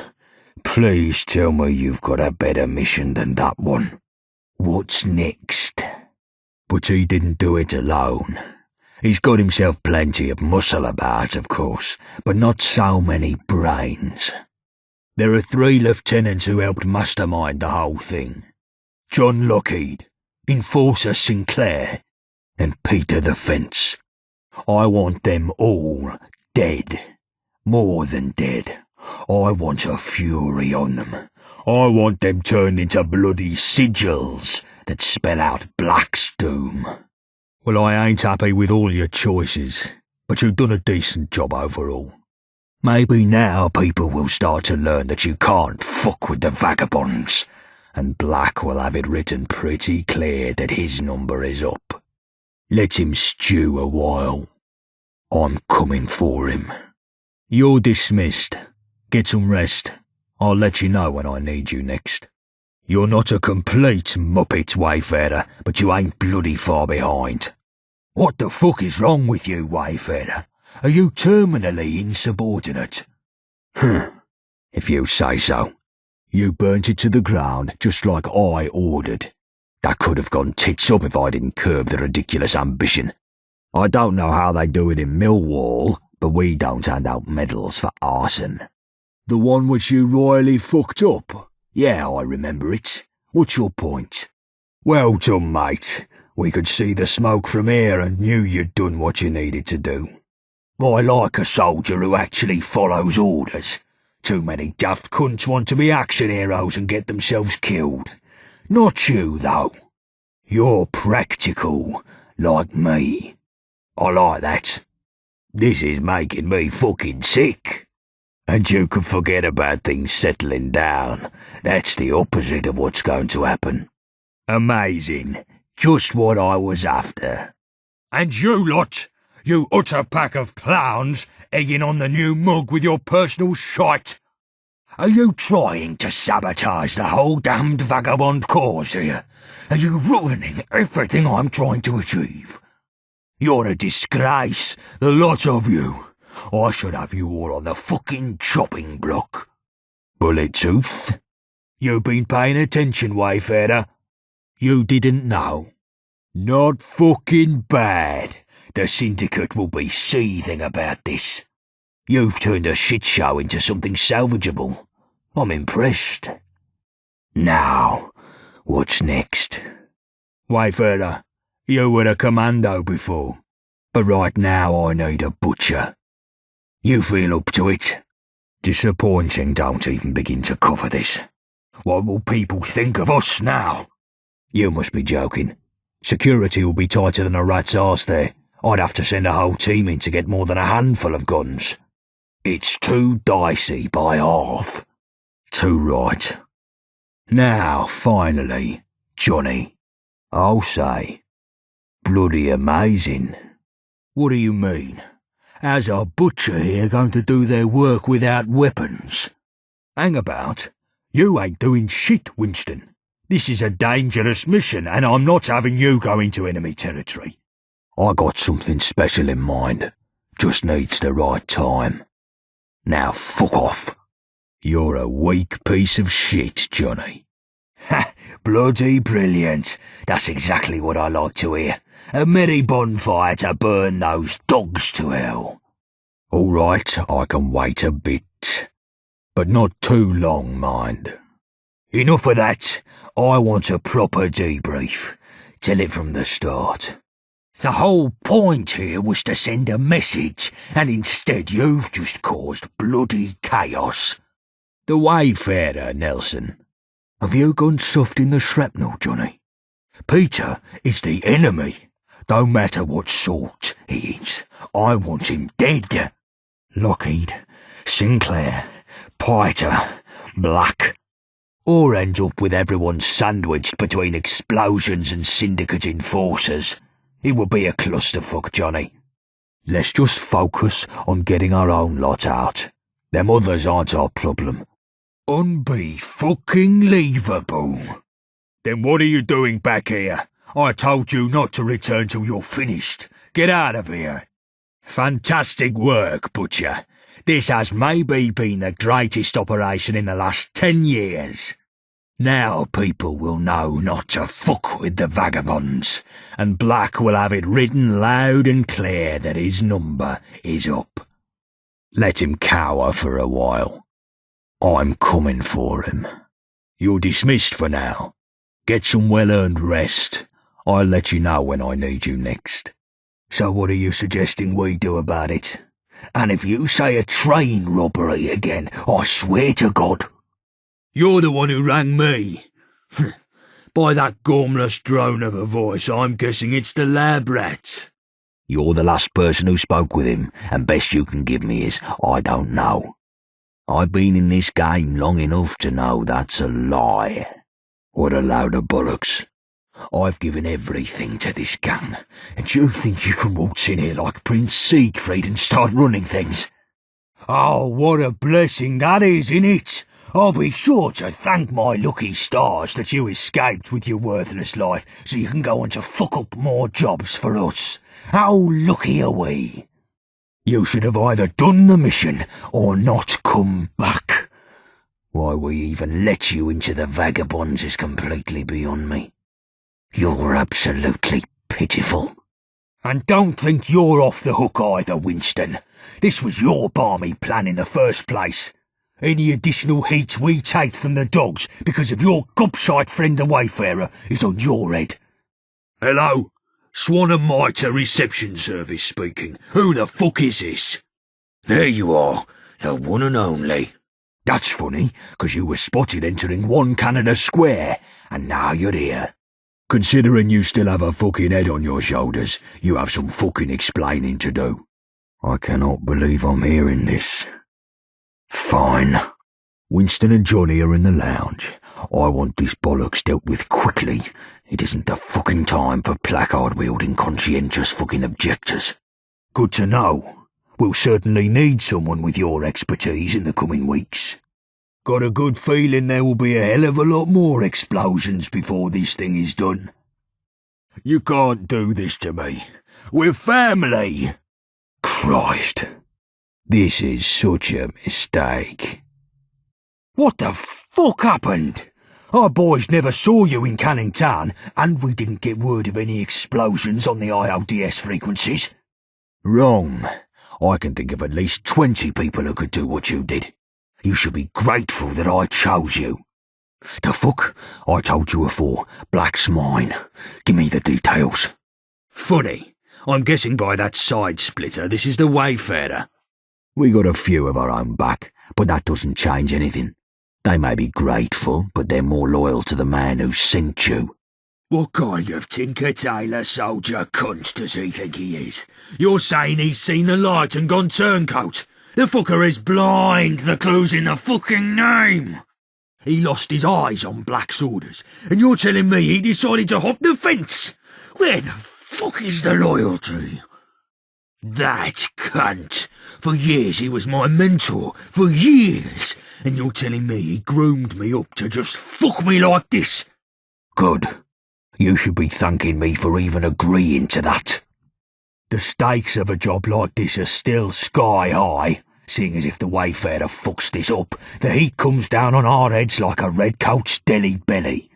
please tell me you've got a better mission than that one. What's next? But he didn't do it alone. He's got himself plenty of muscle about, of course, but not so many brains. There are 3 lieutenants who helped mastermind the whole thing. John Lockheed, Enforcer Sinclair, and Peter the Fence. I want them all dead. More than dead. I want a fury on them. I want them turned into bloody sigils that spell out Black's doom. Well, I ain't happy with all your choices, but you've done a decent job overall. Maybe now people will start to learn that you can't fuck with the vagabonds, and Black will have it written pretty clear that his number is up. Let him stew a while. I'm coming for him. You're dismissed. Get some rest. I'll let you know when I need you next. You're not a complete muppet, Wayfarer, but you ain't bloody far behind. What the fuck is wrong with you, Wayfarer? Are you terminally insubordinate? If you say so. You burnt it to the ground just like I ordered. That could have gone tits up if I didn't curb the ridiculous ambition. I don't know how they do it in Millwall, but we don't hand out medals for arson. The one which you royally fucked up? Yeah, I remember it. What's your point? Well done, mate. We could see the smoke from here and knew you'd done what you needed to do. I like a soldier who actually follows orders. Too many daft cunts want to be action heroes and get themselves killed. Not you, though. You're practical, like me. I like that. This is making me fucking sick. And you can forget about things settling down. That's the opposite of what's going to happen. Amazing. Just what I was after. And you lot, you utter pack of clowns, egging on the new mug with your personal shite. Are you trying to sabotage the whole damned vagabond cause here? Are you ruining everything I'm trying to achieve? You're a disgrace, the lot of you. I should have you all on the fucking chopping block. Bullet Tooth? You been paying attention, Wayfarer? You didn't know? Not fucking bad. The Syndicate will be seething about this. You've turned a shit show into something salvageable. I'm impressed. Now, what's next? Wayfarer, you were a commando before, but right now I need a butcher. You feel up to it? Disappointing, don't even begin to cover this. What will people think of us now? You must be joking. Security will be tighter than a rat's arse there. I'd have to send a whole team in to get more than a handful of guns. It's too dicey by half. Too right. Now, finally, Johnny, I'll say, bloody amazing. What do you mean? How's our butcher here going to do their work without weapons? Hang about. You ain't doing shit, Winston. This is a dangerous mission, and I'm not having you go into enemy territory. I got something special in mind. Just needs the right time. Now fuck off. You're a weak piece of shit, Johnny. Ha! Bloody brilliant. That's exactly what I like to hear. A merry bonfire to burn those dogs to hell. All right, I can wait a bit. But not too long, mind. Enough of that. I want a proper debrief. Tell it from the start. The whole point here was to send a message, and instead you've just caused bloody chaos. The Wayfarer, Nelson. Have you gone soft in the shrapnel, Johnny? Peter is the enemy. Don't matter what sort he is. I want him dead. Lockheed, Sinclair, Piter, Black. Or end up with everyone sandwiched between explosions and Syndicate enforcers. It would be a clusterfuck, Johnny. Let's just focus on getting our own lot out. Them others aren't our problem. Unbe-fucking-leavable. Then what are you doing back here? I told you not to return till you're finished. Get out of here. Fantastic work, Butcher. This has maybe been the greatest operation in the last 10 years. Now people will know not to fuck with the vagabonds, and Black will have it written loud and clear that his number is up. Let him cower for a while. I'm coming for him. You're dismissed for now. Get some well-earned rest. I'll let you know when I need you next. So what are you suggesting we do about it? And if you say a train robbery again, I swear to God. You're the one who rang me. By that gormless drone of a voice, I'm guessing it's the lab rat. You're the last person who spoke with him, and best you can give me is, I don't know. I've been in this game long enough to know that's a lie. What a load of bollocks. I've given everything to this gang, and you think you can waltz in here like Prince Siegfried and start running things? Oh, what a blessing that is, innit? I'll be sure to thank my lucky stars that you escaped with your worthless life so you can go on to fuck up more jobs for us. How lucky are we? You should have either done the mission or not come back. Why we even let you into the vagabonds is completely beyond me. You're absolutely pitiful. And don't think you're off the hook either, Winston. This was your balmy plan in the first place. Any additional heat we take from the dogs because of your gobshite friend the Wayfarer is on your head. Hello? Swan and Mitre Reception Service speaking. Who the fuck is this? There you are, the one and only. That's funny, 'cause you were spotted entering 1 Canada Square, and now you're here. Considering you still have a fucking head on your shoulders, you have some fucking explaining to do. I cannot believe I'm hearing this. Fine. Winston and Johnny are in the lounge. I want this bollocks dealt with quickly. It isn't the fucking time for placard-wielding conscientious fucking objectors. Good to know. We'll certainly need someone with your expertise in the coming weeks. Got a good feeling there will be a hell of a lot more explosions before this thing is done. You can't do this to me. We're family. Christ. This is such a mistake. What the fuck happened? Our boys never saw you in Canning Town, and we didn't get word of any explosions on the IODS frequencies. Wrong. I can think of at least 20 people who could do what you did. You should be grateful that I chose you. The fuck? I told you before. Black's mine. Give me the details. Funny. I'm guessing by that side splitter this is the Wayfarer. We got a few of our own back, but that doesn't change anything. They may be grateful, but they're more loyal to the man who sent you. What kind of tinker-tailor soldier cunt does he think he is? You're saying he's seen the light and gone turncoat? The fucker is blind, the clue's in the fucking name. He lost his eyes on Black's orders, and you're telling me he decided to hop the fence? Where the fuck is the loyalty? That cunt. For years he was my mentor. For years. And you're telling me he groomed me up to just fuck me like this? Good. You should be thanking me for even agreeing to that. The stakes of a job like this are still sky high. Seeing as if the Wayfarer fucks this up, the heat comes down on our heads like a redcoat's deli belly.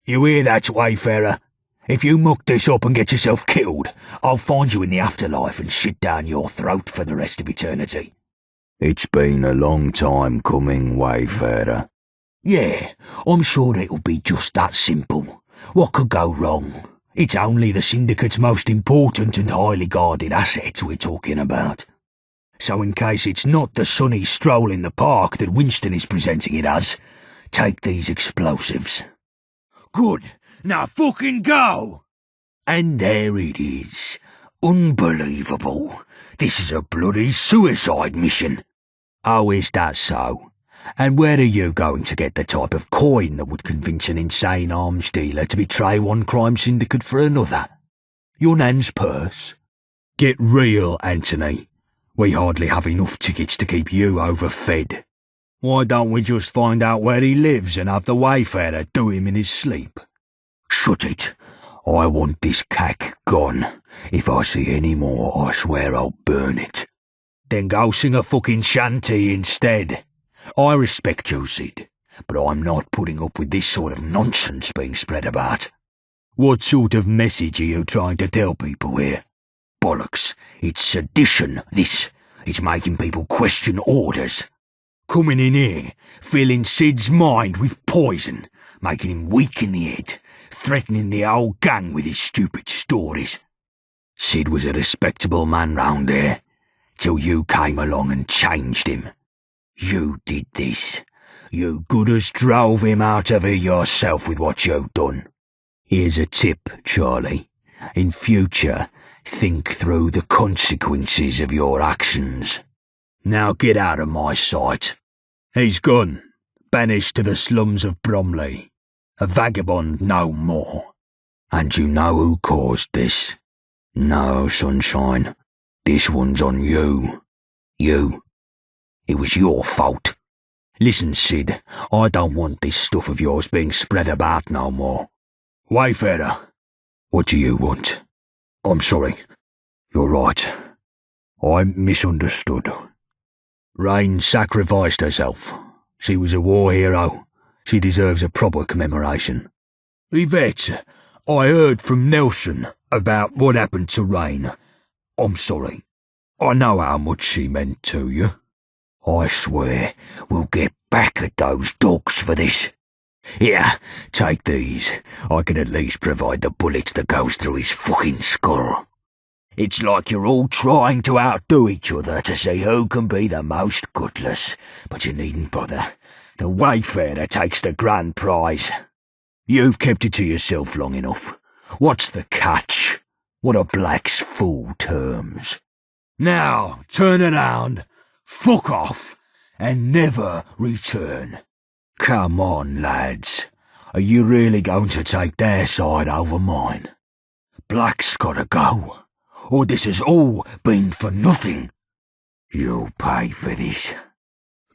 You hear that, Wayfarer? If you muck this up and get yourself killed, I'll find you in the afterlife and shit down your throat for the rest of eternity. It's been a long time coming, Wayfarer. Yeah, I'm sure it'll be just that simple. What could go wrong? It's only the Syndicate's most important and highly guarded assets we're talking about. So in case it's not the sunny stroll in the park that Winston is presenting it as, take these explosives. Good. Now fucking go! And there it is. Unbelievable. This is a bloody suicide mission. Oh, is that so? And where are you going to get the type of coin that would convince an insane arms dealer to betray one crime syndicate for another? Your nan's purse? Get real, Anthony. We hardly have enough tickets to keep you overfed. Why don't we just find out where he lives and have the Wayfarer do him in his sleep? Shut it. I want this cack gone. If I see any more, I swear I'll burn it. Then go sing a fucking shanty instead. I respect you, Sid, but I'm not putting up with this sort of nonsense being spread about. What sort of message are you trying to tell people here? Bollocks. It's sedition, this. It's making people question orders. Coming in here, filling Sid's mind with poison, making him weak in the head, threatening the whole gang with his stupid stories. Sid was a respectable man round there, till you came along and changed him. You did this. You good as drove him out of here yourself with what you've done. Here's a tip, Charlie. In future, think through the consequences of your actions. Now get out of my sight. He's gone, banished to the slums of Bromley. A vagabond no more. And you know who caused this? No, sunshine. This one's on you. You. It was your fault. Listen, Sid, I don't want this stuff of yours being spread about no more. Wayfarer, what do you want? I'm sorry. You're right. I misunderstood. Rain sacrificed herself. She was a war hero. She deserves a proper commemoration. Yvette, I heard from Nelson about what happened to Rain. I'm sorry. I know how much she meant to you. I swear we'll get back at those dogs for this. Here, take these. I can at least provide the bullets that goes through his fucking skull. It's like you're all trying to outdo each other to see who can be the most gutless, but you needn't bother. The wayfarer takes the grand prize. You've kept it to yourself long enough. What's the catch? What are Black's full terms? Now, turn around, fuck off, and never return. Come on, lads. Are you really going to take their side over mine? Black's gotta go, or this has all been for nothing. You'll pay for this.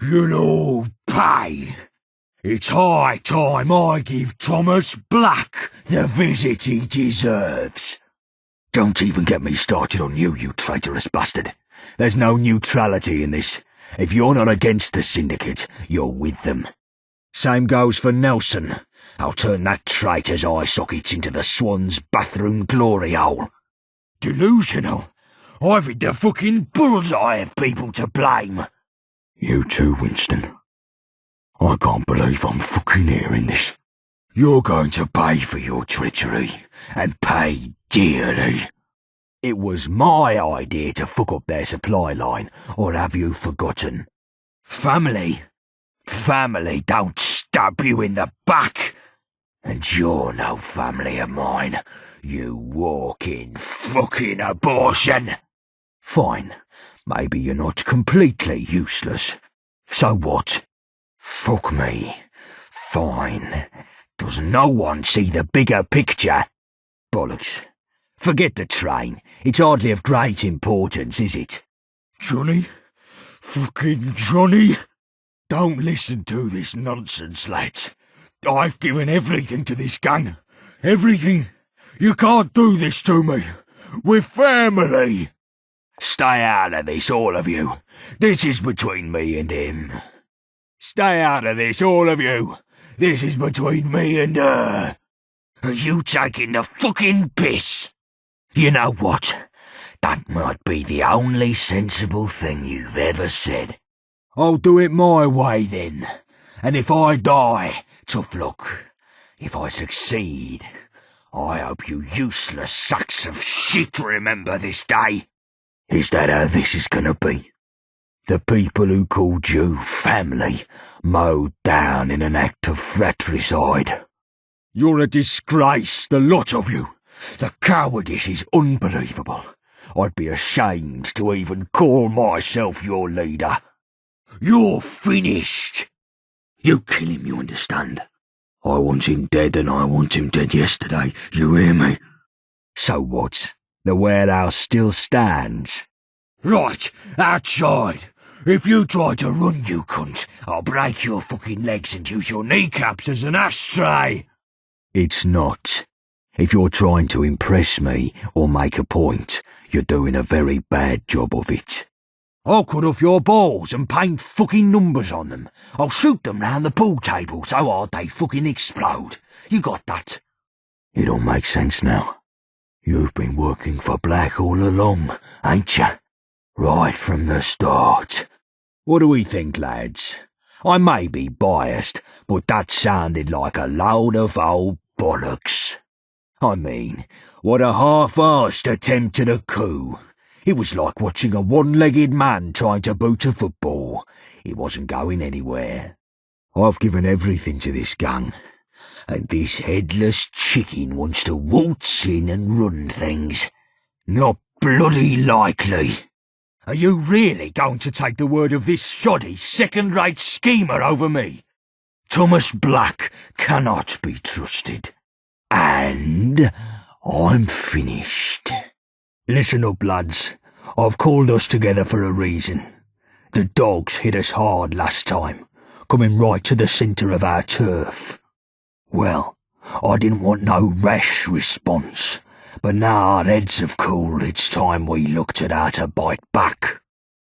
You'll all pay. It's high time I give Thomas Black the visit he deserves. Don't even get me started on you, you traitorous bastard. There's no neutrality in this. If you're not against the syndicate, you're with them. Same goes for Nelson. I'll turn that traitor's eye sockets into the Swan's bathroom glory hole. Delusional. I've hit the fucking bullseye of people to blame. You too, Winston. I can't believe I'm fucking hearing this. You're going to pay for your treachery, and pay dearly. It was my idea to fuck up their supply line, or have you forgotten? Family don't stab you in the back. And you're no family of mine, you walking fucking abortion. Fine, maybe you're not completely useless. So what? Fuck me. Fine. Does no one see the bigger picture? Bollocks. Forget the train. It's hardly of great importance, is it? Johnny? Fucking Johnny? Don't listen to this nonsense, lads. I've given everything to this gang. Everything. You can't do this to me. We're family. Stay out of this, all of you. This is between me and him. Stay out of this, all of you. This is between me and her. Are you taking the fucking piss? You know what? That might be the only sensible thing you've ever said. I'll do it my way then. And if I die, tough luck. If I succeed, I hope you useless sacks of shit remember this day. Is that how this is gonna be? The people who called you family mowed down in an act of fratricide. You're a disgrace, the lot of you. The cowardice is unbelievable. I'd be ashamed to even call myself your leader. You're finished. You kill him, you understand? I want him dead, and I want him dead yesterday. You hear me? So what? The warehouse still stands? Right, outside. If you try to run, you cunt, I'll break your fucking legs and use your kneecaps as an ashtray. It's not. If you're trying to impress me or make a point, you're doing a very bad job of it. I'll cut off your balls and paint fucking numbers on them. I'll shoot them round the pool table so hard they fucking explode. You got that? It all makes sense now. You've been working for Black all along, ain't you? Right from the start. What do we think, lads? I may be biased, but that sounded like a load of old bollocks. I mean, what a half-arsed attempt at a coup. It was like watching a one-legged man trying to boot a football. It wasn't going anywhere. I've given everything to this gang, and this headless chicken wants to waltz in and run things. Not bloody likely. Are you really going to take the word of this shoddy, second-rate schemer over me? Thomas Black cannot be trusted. And I'm finished. Listen up, lads. I've called us together for a reason. The dogs hit us hard last time, coming right to the centre of our turf. Well, I didn't want no rash response, but now our heads have cooled, it's time we looked at how to bite back.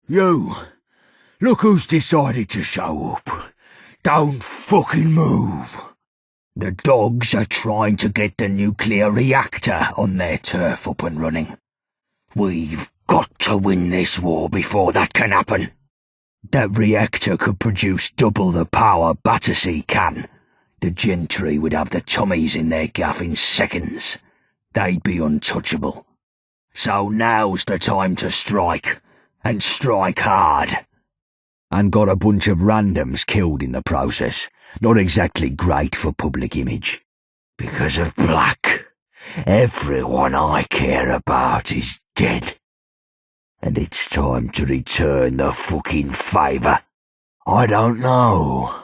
You, look who's decided to show up. Don't fucking move. The dogs are trying to get the nuclear reactor on their turf up and running. We've got to win this war before that can happen. That reactor could produce double the power Battersea can. The gentry would have the tummies in their gaff in seconds. They'd be untouchable. So now's the time to strike, and strike hard. And got a bunch of randoms killed in the process. Not exactly great for public image. Because of Black, everyone I care about is dead. And it's time to return the fucking favour. I don't know.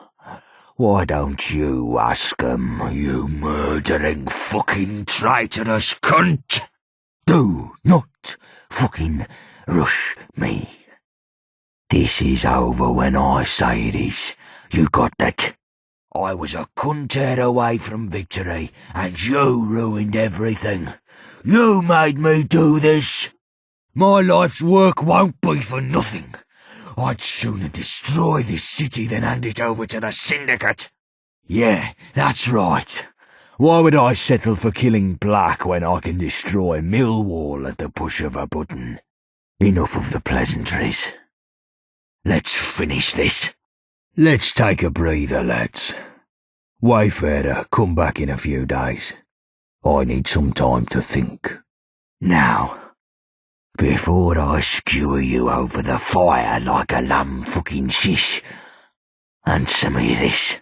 Why don't you ask 'em, you murdering fucking traitorous cunt? Do not fucking rush me. This is over when I say it is. You got that? I was a cunt head away from victory, and you ruined everything. You made me do this. My life's work won't be for nothing. I'd sooner destroy this city than hand it over to the Syndicate. Yeah, that's right. Why would I settle for killing Black when I can destroy Millwall at the push of a button? Enough of the pleasantries. Let's finish this. Let's take a breather, lads. Wayfarer, come back in a few days. I need some time to think. Now, before I skewer you over the fire like a lamb fucking shish, answer me this.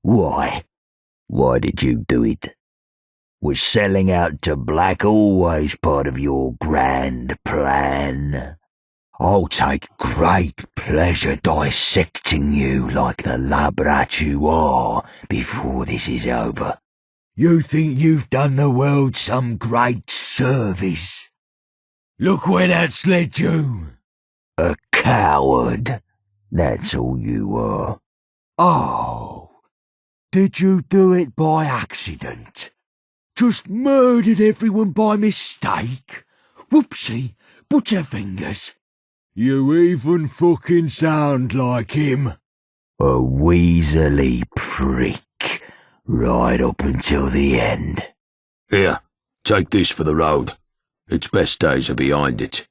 Why did you do it? Was selling out to Black always part of your grand plan? I'll take great pleasure dissecting you like the lab rat you are before this is over. You think you've done the world some great service? Look where that's led you. A coward. That's all you are. Oh, did you do it by accident? Just murdered everyone by mistake? Whoopsie, butterfingers. You even fucking sound like him. A weaselly prick, right up until the end. Here, take this for the road. Its best days are behind it.